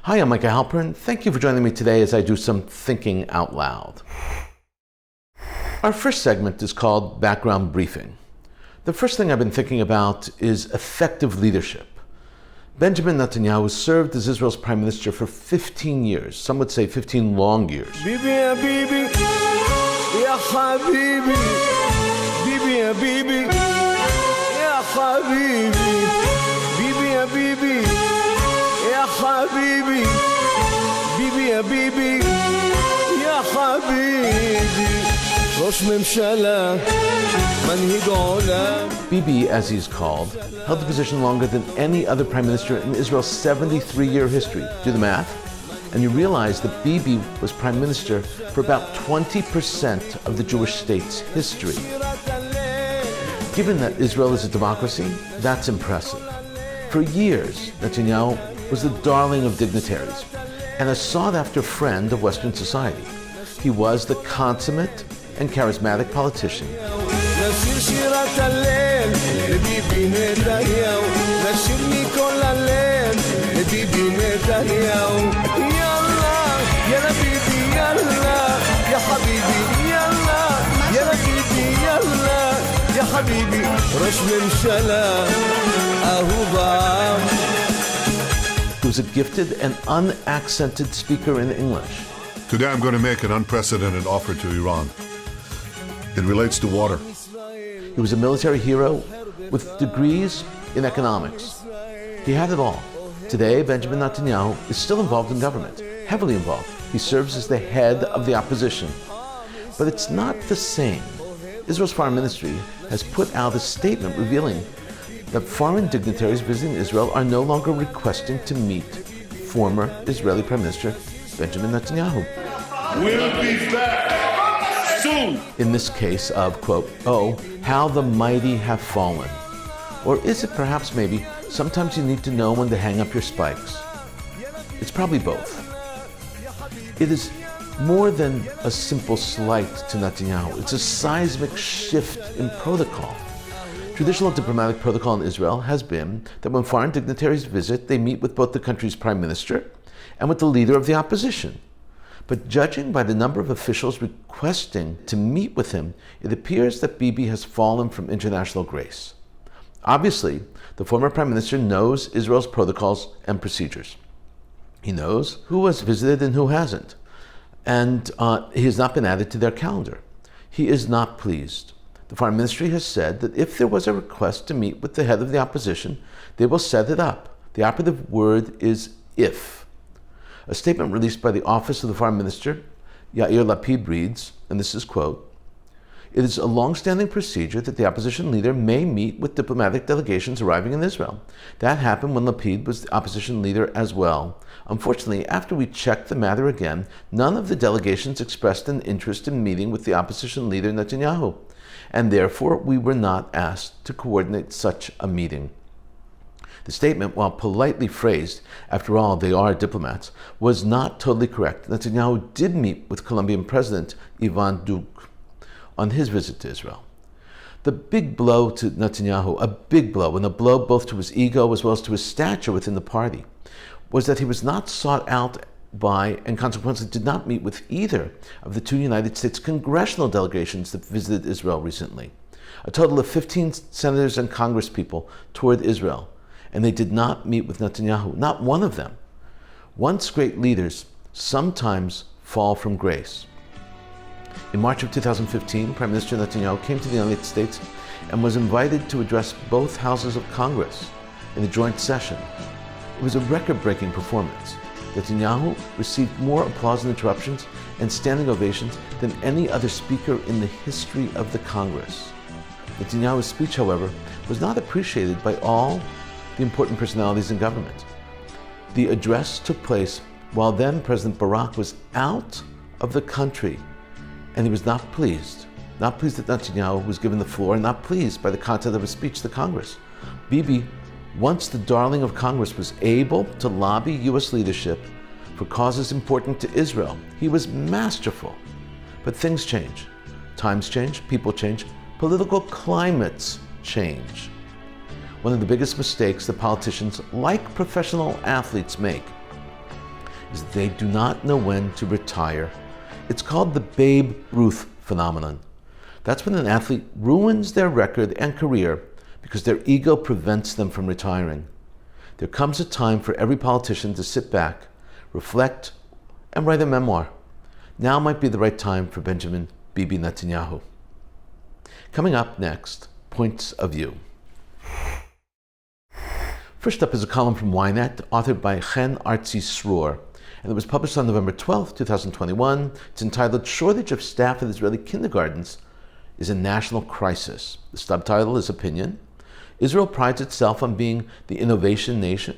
Hi, I'm Micah Halpern. Thank you for joining me today as I do some thinking out loud. Our first segment is called Background Briefing. The first thing I've been thinking about is effective leadership. Benjamin Netanyahu served as Israel's prime minister for 15 years. Some would say 15 long years. Bibi, ya Bibi, ya Habibi, Bibi, ya Bibi, ya Habibi, Bibi, ya Bibi, ya Habibi, Bibi, ya Bibi, ya Habibi. Bibi, as he's called, held the position longer than any other prime minister in Israel's 73-year history. Do the math, and you realize that Bibi was prime minister for about 20% of the Jewish state's history. Given that Israel is a democracy, that's impressive. For years, Netanyahu was the darling of dignitaries and a sought-after friend of Western society. He was the consummate and charismatic politician. He was a gifted and unaccented speaker in English. Today I'm going to make an unprecedented offer to Iran. It relates to water. He was a military hero with degrees in economics. He had it all. Today, Benjamin Netanyahu is still involved in government, heavily involved. He serves as the head of the opposition. But it's not the same. Israel's foreign ministry has put out a statement revealing that foreign dignitaries visiting Israel are no longer requesting to meet former Israeli Prime Minister Benjamin Netanyahu. We'll be back soon. In this case of, quote, oh, how the mighty have fallen. Or is it perhaps maybe sometimes you need to know when to hang up your spikes? It's probably both. It is more than a simple slight to Netanyahu. It's a seismic shift in protocol. Traditional diplomatic protocol in Israel has been that when foreign dignitaries visit, they meet with both the country's prime minister and with the leader of the opposition. But judging by the number of officials requesting to meet with him, it appears that Bibi has fallen from international grace. Obviously, the former prime minister knows Israel's protocols and procedures. He knows who has visited and who hasn't. And he has not been added to their calendar. He is not pleased. The foreign ministry has said that if there was a request to meet with the head of the opposition, they will set it up. The operative word is if. A statement released by the office of the foreign minister, Yair Lapid, reads, and this is quote, "It is a long-standing procedure that the opposition leader may meet with diplomatic delegations arriving in Israel. That happened when Lapid was the opposition leader as well. Unfortunately, after we checked the matter again, none of the delegations expressed an interest in meeting with the opposition leader Netanyahu, and therefore we were not asked to coordinate such a meeting." The statement, while politely phrased, after all, they are diplomats, was not totally correct. Netanyahu did meet with Colombian President Ivan Duque on his visit to Israel. The big blow to Netanyahu, a big blow, and a blow both to his ego as well as to his stature within the party, was that he was not sought out by and consequently did not meet with either of the two United States congressional delegations that visited Israel recently. A total of 15 senators and congresspeople toured Israel, and they did not meet with Netanyahu, not one of them. Once great leaders sometimes fall from grace. In March of 2015, Prime Minister Netanyahu came to the United States and was invited to address both houses of Congress in a joint session. It was a record-breaking performance. Netanyahu received more applause and interruptions and standing ovations than any other speaker in the history of the Congress. Netanyahu's speech, however, was not appreciated by all the important personalities in government. The address took place while then President Barak was out of the country, and he was not pleased. Not pleased that Netanyahu was given the floor, and not pleased by the content of his speech to Congress. Bibi, once the darling of Congress, was able to lobby U.S. leadership for causes important to Israel. He was masterful. But things change. Times change, people change, political climates change. One of the biggest mistakes that politicians, like professional athletes, make is they do not know when to retire. It's called the Babe Ruth phenomenon. That's when an athlete ruins their record and career because their ego prevents them from retiring. There comes a time for every politician to sit back, reflect, and write a memoir. Now might be the right time for Benjamin Bibi Netanyahu. Coming up next, Points of View. First up is a column from Ynet, authored by Chen Artzi-Sroor, and it was published on November 12, 2021. It's entitled Shortage of Staff at Israeli Kindergartens is a National Crisis. The subtitle is Opinion. Israel prides itself on being the innovation nation,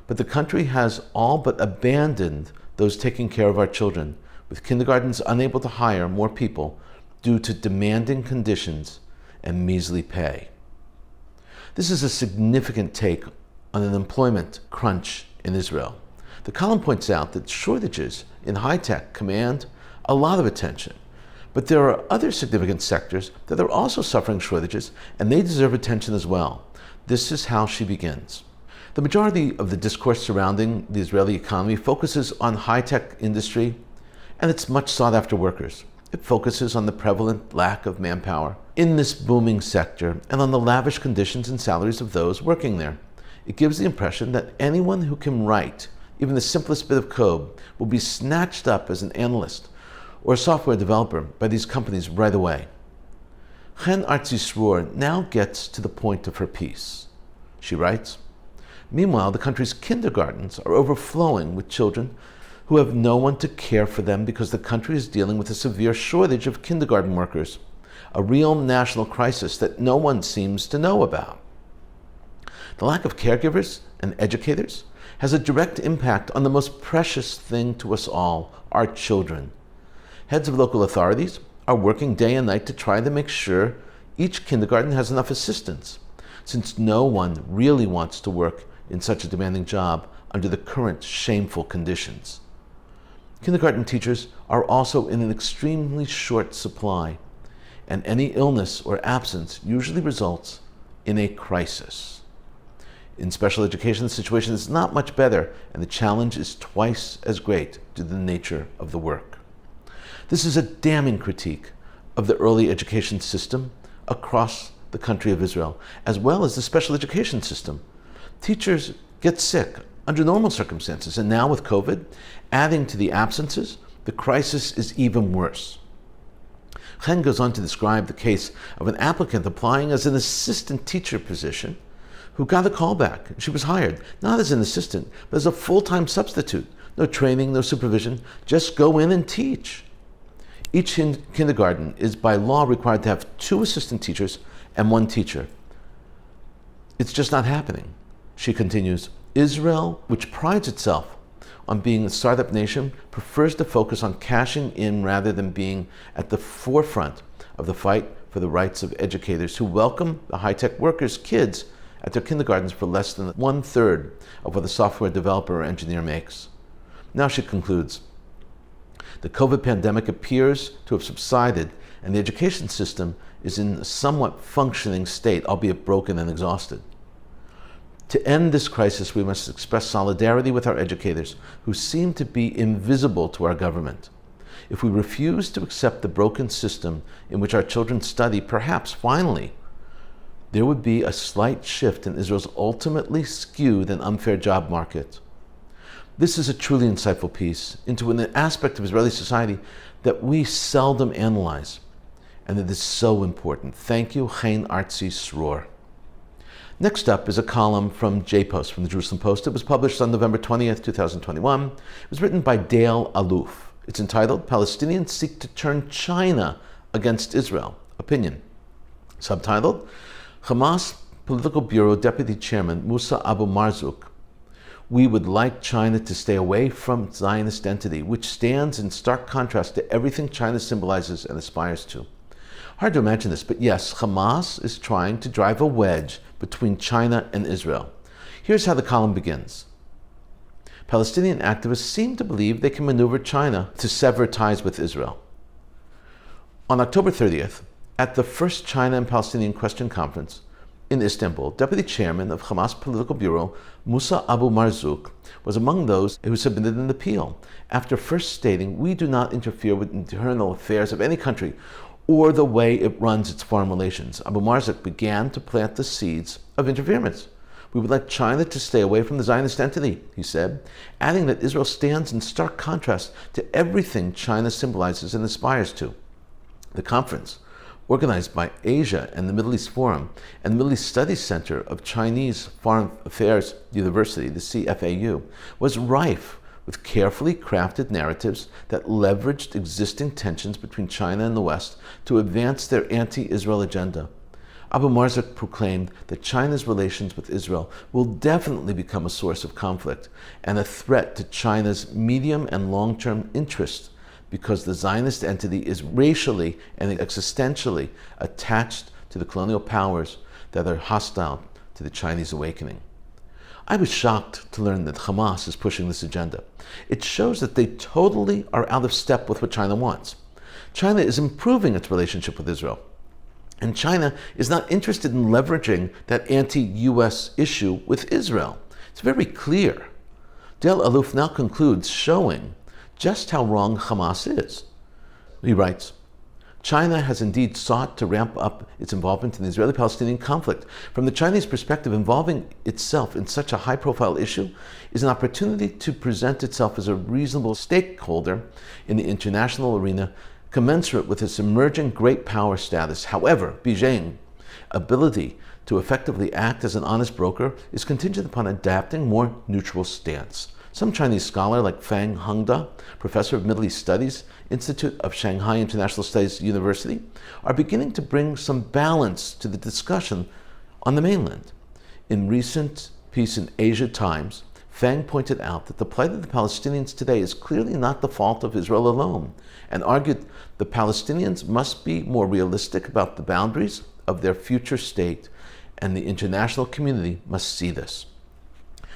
but the country has all but abandoned those taking care of our children, with kindergartens unable to hire more people due to demanding conditions and measly pay. This is a significant take on an employment crunch in Israel. The column points out that shortages in high-tech command a lot of attention, but there are other significant sectors that are also suffering shortages, and they deserve attention as well. This is how she begins. The majority of the discourse surrounding the Israeli economy focuses on high-tech industry and its much sought-after workers. It focuses on the prevalent lack of manpower in this booming sector and on the lavish conditions and salaries of those working there. It gives the impression that anyone who can write even the simplest bit of code will be snatched up as an analyst or a software developer by these companies right away. Chen Artzi-Sroor now gets to the point of her piece. She writes, "Meanwhile, the country's kindergartens are overflowing with children who have no one to care for them because the country is dealing with a severe shortage of kindergarten workers, a real national crisis that no one seems to know about. The lack of caregivers and educators has a direct impact on the most precious thing to us all, our children. Heads of local authorities are working day and night to try to make sure each kindergarten has enough assistants, since no one really wants to work in such a demanding job under the current shameful conditions. Kindergarten teachers are also in an extremely short supply, and any illness or absence usually results in a crisis. In special education, the situation is not much better, and the challenge is twice as great due to the nature of the work." This is a damning critique of the early education system across the country of Israel, as well as the special education system. Teachers get sick under normal circumstances, and now with COVID, adding to the absences, the crisis is even worse. Chen goes on to describe the case of an applicant applying as an assistant teacher position who got a call back. She was hired, not as an assistant, but as a full-time substitute. No training, no supervision, just go in and teach. Each kindergarten is by law required to have 2 assistant teachers and 1 teacher. It's just not happening. She continues, Israel, which prides itself on being a startup nation, prefers to focus on cashing in rather than being at the forefront of the fight for the rights of educators who welcome the high-tech workers' kids at their kindergartens for less than 1/3 of what a software developer or engineer makes. Now she concludes, the COVID pandemic appears to have subsided, and the education system is in a somewhat functioning state, albeit broken and exhausted. To end this crisis, we must express solidarity with our educators, who seem to be invisible to our government. If we refuse to accept the broken system in which our children study, perhaps, finally, there would be a slight shift in Israel's ultimately skewed and unfair job market. This is a truly insightful piece into an aspect of Israeli society that we seldom analyze, and it is so important. Thank you, Chen Artzi-Sroor. Next up is a column from J-Post, from the Jerusalem Post. It was published on November 20th, 2021. It was written by Dale Aloof. It's entitled, Palestinians Seek to Turn China Against Israel. Opinion. Subtitled, Hamas Political Bureau Deputy Chairman Musa Abu Marzouk. We would like China to stay away from Zionist entity, which stands in stark contrast to everything China symbolizes and aspires to. Hard to imagine this, but yes, Hamas is trying to drive a wedge between China and Israel. Here's how the column begins. Palestinian activists seem to believe they can maneuver China to sever ties with Israel. On October 30th, at the first China and Palestinian Question Conference, in Istanbul, Deputy Chairman of Hamas Political Bureau, Musa Abu Marzouk, was among those who submitted an appeal after first stating, "We do not interfere with internal affairs of any country or the way it runs its foreign relations." Abu Marzouk began to plant the seeds of interference. "We would like China to stay away from the Zionist entity," he said, adding that Israel stands in stark contrast to everything China symbolizes and aspires to. The conference, organized by Asia and the Middle East Forum and the Middle East Studies Center of Chinese Foreign Affairs University, the CFAU, was rife with carefully crafted narratives that leveraged existing tensions between China and the West to advance their anti-Israel agenda. Abu Marzouk proclaimed that China's relations with Israel will definitely become a source of conflict and a threat to China's medium and long-term interests because the Zionist entity is racially and existentially attached to the colonial powers that are hostile to the Chinese awakening. I was shocked to learn that Hamas is pushing this agenda. It shows that they totally are out of step with what China wants. China is improving its relationship with Israel, and China is not interested in leveraging that anti-US issue with Israel. It's very clear. Del Aluf now concludes showing just how wrong Hamas is. He writes, "China has indeed sought to ramp up its involvement in the Israeli-Palestinian conflict. From the Chinese perspective, involving itself in such a high-profile issue is an opportunity to present itself as a reasonable stakeholder in the international arena, commensurate with its emerging great power status. However, Beijing's ability to effectively act as an honest broker is contingent upon adapting a more neutral stance. Some Chinese scholar like Fang Hongda, professor of Middle East Studies, Institute of Shanghai International Studies University, are beginning to bring some balance to the discussion on the mainland. In recent piece in Asia Times, Fang pointed out that the plight of the Palestinians today is clearly not the fault of Israel alone, and argued the Palestinians must be more realistic about the boundaries of their future state, and the international community must see this.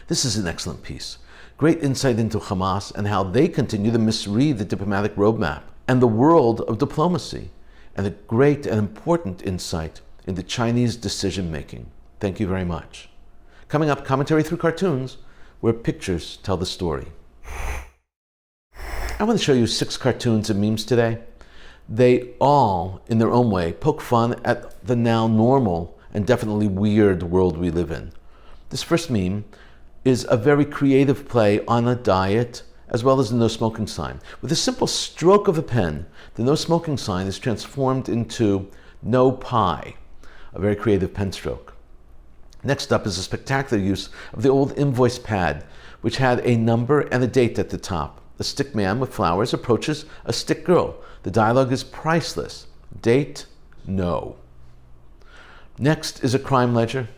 This is an excellent piece. Great insight into Hamas and how they continue to misread the diplomatic roadmap and the world of diplomacy, and a great and important insight into Chinese decision-making. Thank you very much. Coming up, commentary through cartoons, where pictures tell the story. I want to show you 6 cartoons and memes today. They all, in their own way, poke fun at the now normal and definitely weird world we live in. This first meme is a very creative play on a diet as well as the no smoking sign. With a simple stroke of a pen, the no smoking sign is transformed into no pie, a very creative pen stroke. Next up is a spectacular use of the old invoice pad, which had a number and a date at the top. A stick man with flowers approaches a stick girl. The dialogue is priceless. Date, no. Next is a crime ledger.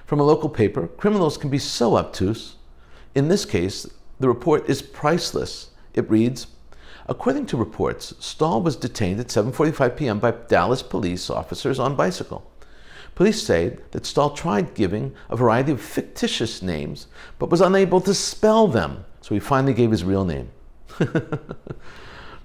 From a local paper, criminals can be so obtuse. In this case, the report is priceless. It reads, according to reports, Stahl was detained at 7:45 p.m. by Dallas police officers on bicycle. Police say that Stahl tried giving a variety of fictitious names, but was unable to spell them, so he finally gave his real name.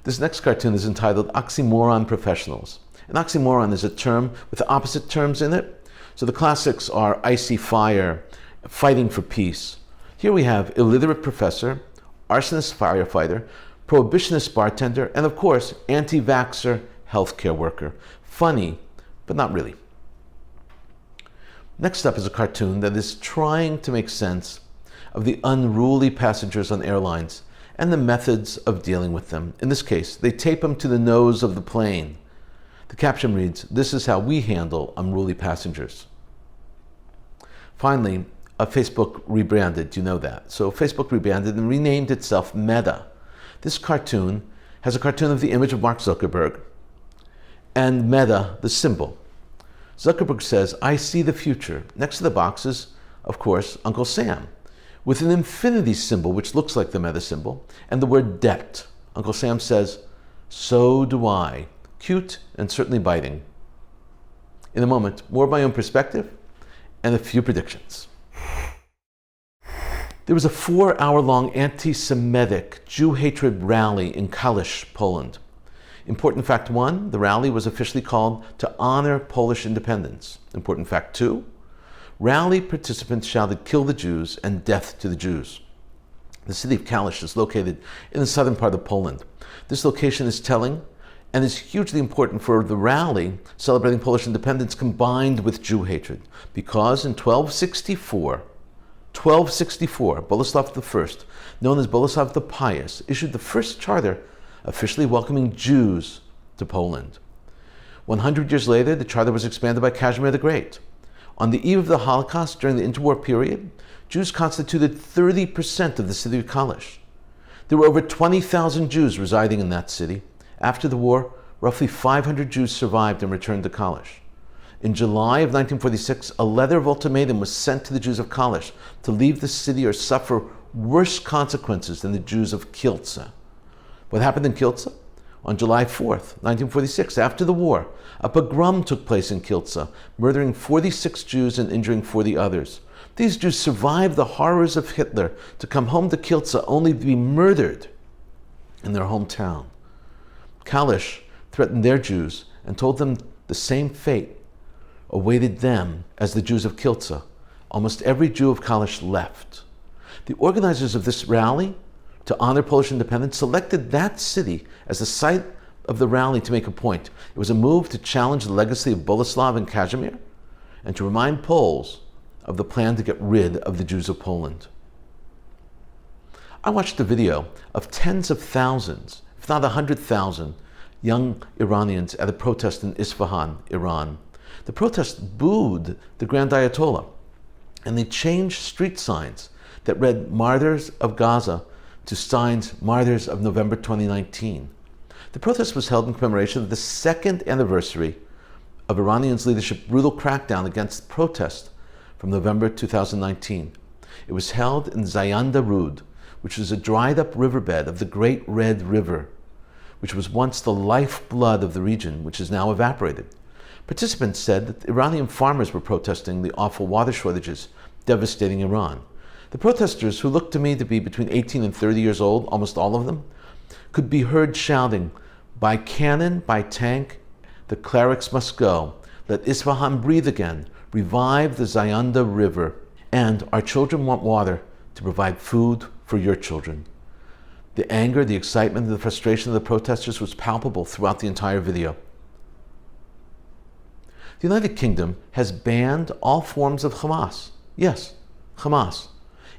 This next cartoon is entitled Oxymoron Professionals. An oxymoron is a term with opposite terms in it. So the classics are icy fire, fighting for peace. Here we have illiterate professor, arsonist firefighter, prohibitionist bartender, and of course, anti-vaxxer healthcare worker. Funny, but not really. Next up is a cartoon that is trying to make sense of the unruly passengers on airlines and the methods of dealing with them. In this case, they tape them to the nose of the plane. The caption reads, "This is how we handle unruly passengers." Finally, Facebook rebranded, you know that. So Facebook rebranded and renamed itself Meta. This cartoon has a cartoon of the image of Mark Zuckerberg and Meta, the symbol. Zuckerberg says, "I see the future." Next to the box is, of course, Uncle Sam, with an infinity symbol, which looks like the Meta symbol, and the word debt. Uncle Sam says, "So do I." Cute and certainly biting. In a moment, more of my own perspective and a few predictions. There was a 4-hour-long anti-Semitic Jew hatred rally in Kielce, Poland. Important fact 1, the rally was officially called to honor Polish independence. Important fact 2, rally participants shouted, "Kill the Jews" and "Death to the Jews." The city of Kielce is located in the southern part of Poland. This location is telling and is hugely important for the rally celebrating Polish independence combined with Jew hatred, because in 1264, Boleslav I, known as Boleslav the Pious, issued the first charter officially welcoming Jews to Poland. 100 years later, the charter was expanded by Casimir the Great. On the eve of the Holocaust, during the interwar period, Jews constituted 30% of the city of Kielce. There were over 20,000 Jews residing in that city. After the war, roughly 500 Jews survived and returned to Kielce. In July of 1946, a letter of ultimatum was sent to the Jews of Kielce to leave the city or suffer worse consequences than the Jews of Kielce. What happened in Kielce? On July 4th, 1946, after the war, a pogrom took place in Kielce, murdering 46 Jews and injuring 40 others. These Jews survived the horrors of Hitler to come home to Kielce only to be murdered in their hometown. Kielce threatened their Jews and told them the same fate awaited them as the Jews of Kielce. Almost every Jew of Kielce left. The organizers of this rally to honor Polish independence selected that city as the site of the rally to make a point. It was a move to challenge the legacy of Boleslav and Casimir and to remind Poles of the plan to get rid of the Jews of Poland. I watched a video of tens of thousands, if not 100,000, young Iranians at a protest in Isfahan, Iran. The protest booed the Grand Ayatollah, and they changed street signs that read "Martyrs of Gaza" to signs "Martyrs of November 2019. The protest was held in commemoration of the second anniversary of Iranians' leadership's brutal crackdown against protest from November 2019. It was held in Zayanda Rud, which is a dried-up riverbed of the Great Red River, which was once the lifeblood of the region, which is now evaporated. Participants said that Iranian farmers were protesting the awful water shortages devastating Iran. The protesters, who looked to me to be between 18 and 30 years old, almost all of them, could be heard shouting, "By cannon, by tank, the clerics must go. Let Isfahan breathe again. Revive the Zayanda River. And our children want water to provide food for your children." The anger, the excitement, and the frustration of the protesters was palpable throughout the entire video. The United Kingdom has banned all forms of Hamas. Yes, Hamas.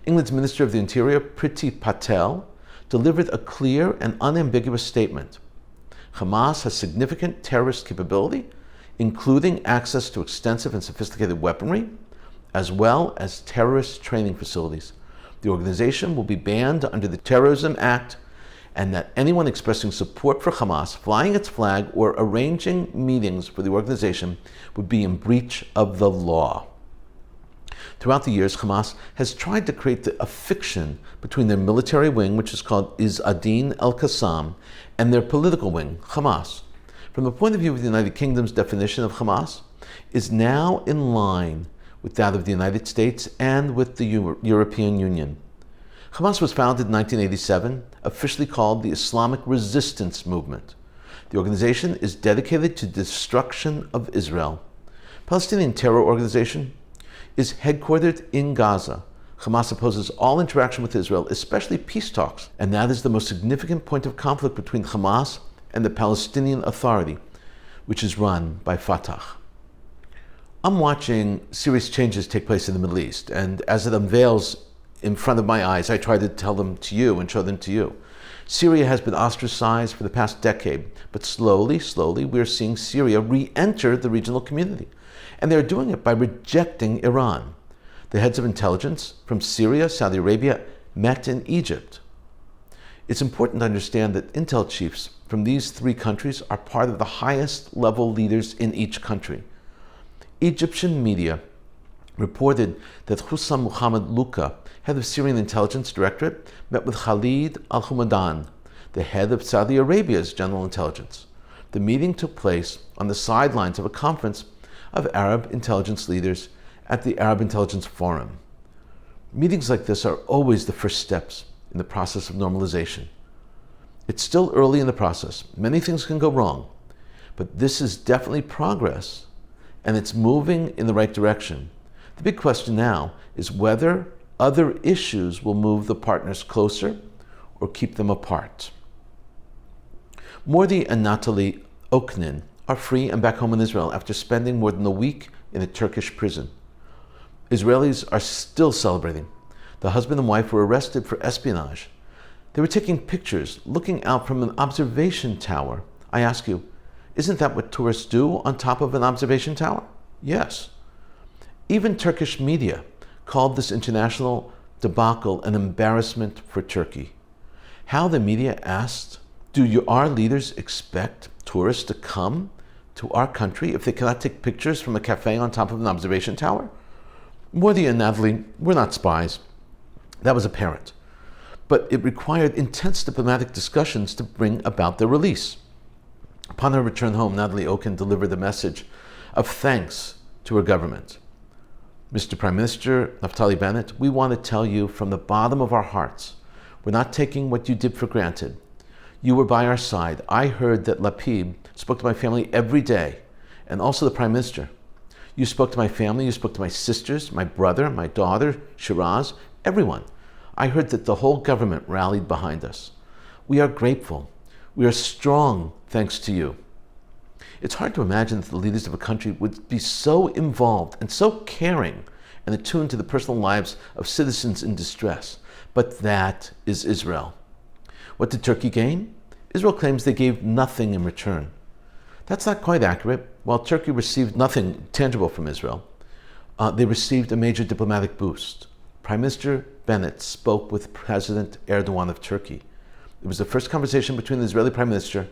England's Minister of the Interior, Priti Patel, delivered a clear and unambiguous statement. Hamas has significant terrorist capability, including access to extensive and sophisticated weaponry, as well as terrorist training facilities. The organization will be banned under the Terrorism Act, and that anyone expressing support for Hamas, flying its flag, or arranging meetings for the organization would be in breach of the law. Throughout the years, Hamas has tried to create a fiction between their military wing, which is called Izz ad-Din al-Qassam, and their political wing, Hamas. From the point of view of the United Kingdom's definition of Hamas, is now in line with that of the United States and with the European Union. Hamas was founded in 1987, officially called the Islamic Resistance Movement. The organization is dedicated to destruction of Israel. Palestinian terror organization is headquartered in Gaza. Hamas opposes all interaction with Israel, especially peace talks, and that is the most significant point of conflict between Hamas and the Palestinian Authority, which is run by Fatah. I'm watching serious changes take place in the Middle East, and as it unveils in front of my eyes, I try to tell them to you and show them to you. Syria has been ostracized for the past decade, but slowly, we're seeing Syria re-enter the regional community. And they're doing it by rejecting Iran. The heads of intelligence from Syria, Saudi Arabia, met in Egypt. It's important to understand that intel chiefs from these three countries are part of the highest level leaders in each country. Egyptian media reported that Hussam Muhammad Luka, head of Syrian intelligence directorate, met with Khalid al-Humadan, the head of Saudi Arabia's general intelligence. The meeting took place on the sidelines of a conference of Arab intelligence leaders at the Arab Intelligence Forum. Meetings like this are always the first steps in the process of normalization. It's still early in the process. Many things can go wrong, but this is definitely progress, and it's moving in the right direction. The big question now is whether other issues will move the partners closer or keep them apart. Mordi and Natalie Oknin are free and back home in Israel after spending more than a week in a Turkish prison. Israelis are still celebrating. The husband and wife were arrested for espionage. They were taking pictures, looking out from an observation tower. I ask you, isn't that what tourists do on top of an observation tower? Yes. Even Turkish media called this international debacle an embarrassment for Turkey. How the media asked, do our leaders expect tourists to come to our country if they cannot take pictures from a cafe on top of an observation tower? Mordi and Natalie were not spies. That was apparent. But it required intense diplomatic discussions to bring about their release. Upon her return home, Natalie Oknin delivered a message of thanks to her government. Mr. Prime Minister Naftali Bennett, we want to tell you from the bottom of our hearts, we're not taking what you did for granted. You were by our side. I heard that Lapid spoke to my family every day, and also the Prime Minister. You spoke to my family, you spoke to my sisters, my brother, my daughter, Shiraz, everyone. I heard that the whole government rallied behind us. We are grateful. We are strong thanks to you. It's hard to imagine that the leaders of a country would be so involved and so caring and attuned to the personal lives of citizens in distress. But that is Israel. What did Turkey gain? Israel claims they gave nothing in return. That's not quite accurate. While Turkey received nothing tangible from Israel, they received a major diplomatic boost. Prime Minister Bennett spoke with President Erdogan of Turkey. It was the first conversation between the Israeli Prime Minister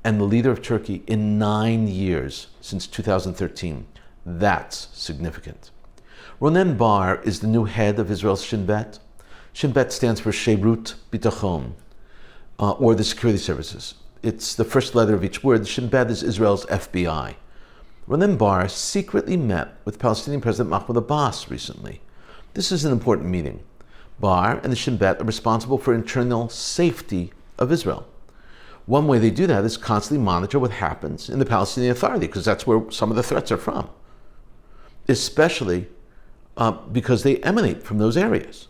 and the leader of Turkey in 9 years since 2013. That's significant. Ronen Bar is the new head of Israel's Shin Bet. Shin Bet stands for Sheirut Bitachon, or the security services. It's the first letter of each word. Shin Bet is Israel's FBI. Ronen Bar secretly met with Palestinian President Mahmoud Abbas recently. This is an important meeting. Bar and the Shin Bet are responsible for internal safety of Israel. One way they do that is constantly monitor what happens in the Palestinian Authority, because that's where some of the threats are from, especially because they emanate from those areas.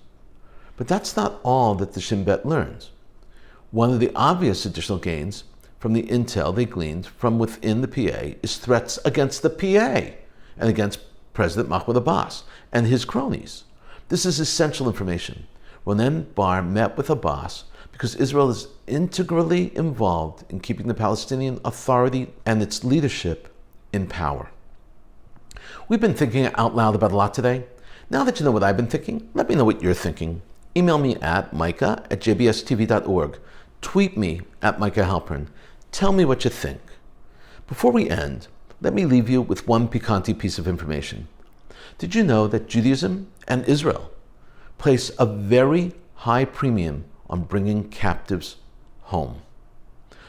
But that's not all that the Shin Bet learns. One of the obvious additional gains from the intel they gleaned from within the PA is threats against the PA and against President Mahmoud Abbas and his cronies. This is essential information. Ronen Bar met with Abbas because Israel is integrally involved in keeping the Palestinian Authority and its leadership in power. We've been thinking out loud about a lot today. Now that you know what I've been thinking, let me know what you're thinking. Email me at micah@jbstv.org. Tweet me at Micah Halpern. Tell me what you think. Before we end, let me leave you with one piquante piece of information. Did you know that Judaism and Israel place a very high premium on bringing captives home?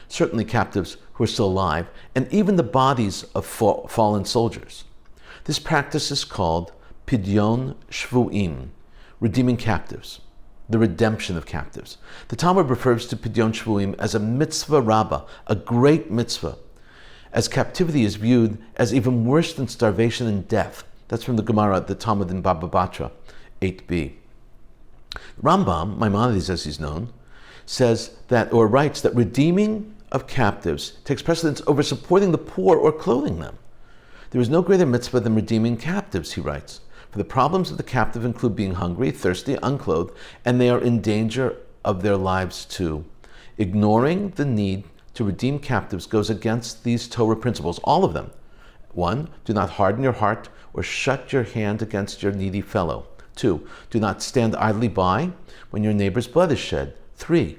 Certainly captives who are still alive, and even the bodies of fallen soldiers. This practice is called Pidyon Shvu'im, redeeming captives, the redemption of captives. The Talmud refers to Pidyon Shvu'im as a mitzvah rabbah, a great mitzvah, as captivity is viewed as even worse than starvation and death. That's from the Gemara, the Talmud in Baba Batra 8b. Rambam, Maimonides as he's known, says that, or writes that redeeming of captives takes precedence over supporting the poor or clothing them. There is no greater mitzvah than redeeming captives, he writes. For the problems of the captive include being hungry, thirsty, unclothed, and they are in danger of their lives too. Ignoring the need to redeem captives goes against these Torah principles, all of them. 1, do not harden your heart or shut your hand against your needy fellow. 2, do not stand idly by when your neighbor's blood is shed. 3,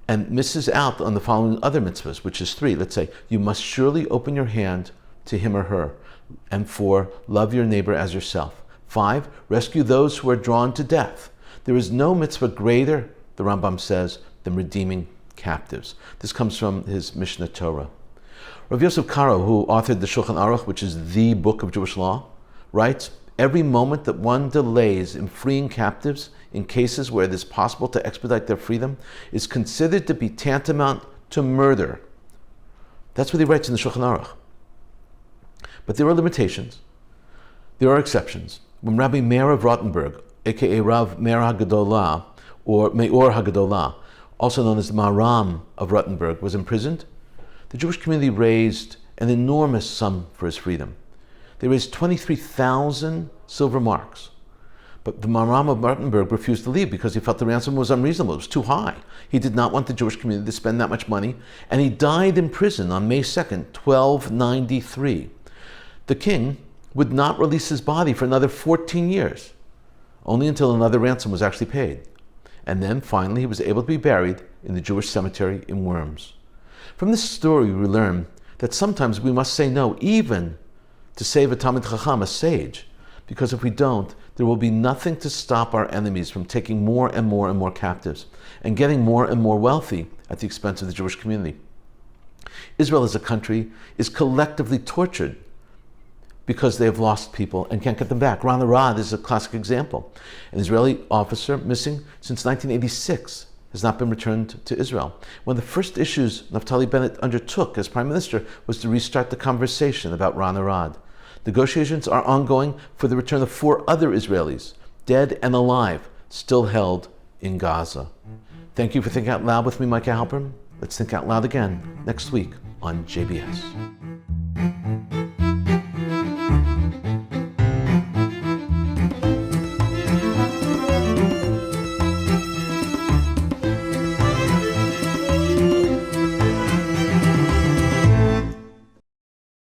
and misses out on the following other mitzvahs, which is 3. Let's say, you must surely open your hand to him or her. And 4, love your neighbor as yourself. 5, rescue those who are drawn to death. There is no mitzvah greater, the Rambam says, than redeeming captives. This comes from his Mishnah Torah. Rav Yosef Karo, who authored the Shulchan Aruch, which is the book of Jewish law, writes, every moment that one delays in freeing captives in cases where it is possible to expedite their freedom is considered to be tantamount to murder. That's what he writes in the Shulchan Aruch. But there are limitations. There are exceptions. when Rabbi Meir of Rottenburg, aka Rav Meir HaGadolah, or Meor HaGadolah, also known as the Maharam of Rottenburg, was imprisoned, the Jewish community raised an enormous sum for his freedom. They raised 23,000 silver marks. But the Maharam of Rottenburg refused to leave because he felt the ransom was unreasonable. It was too high. He did not want the Jewish community to spend that much money, and he died in prison on May 2nd, 1293. The king would not release his body for another 14 years, only until another ransom was actually paid. And then finally he was able to be buried in the Jewish cemetery in Worms. From this story we learn that sometimes we must say no, even to save a Talmid Chacham, a sage, because if we don't, there will be nothing to stop our enemies from taking more and more and more captives and getting more and more wealthy at the expense of the Jewish community. Israel as a country is collectively tortured because they have lost people and can't get them back. Ran Arad is a classic example. An Israeli officer missing since 1986 has not been returned to Israel. One of the first issues Naftali Bennett undertook as Prime Minister was to restart the conversation about Ran Arad. Negotiations are ongoing for the return of 4 other Israelis, dead and alive, still held in Gaza. Thank you for thinking out loud with me, Micah Halpern. Let's think out loud again next week on JBS.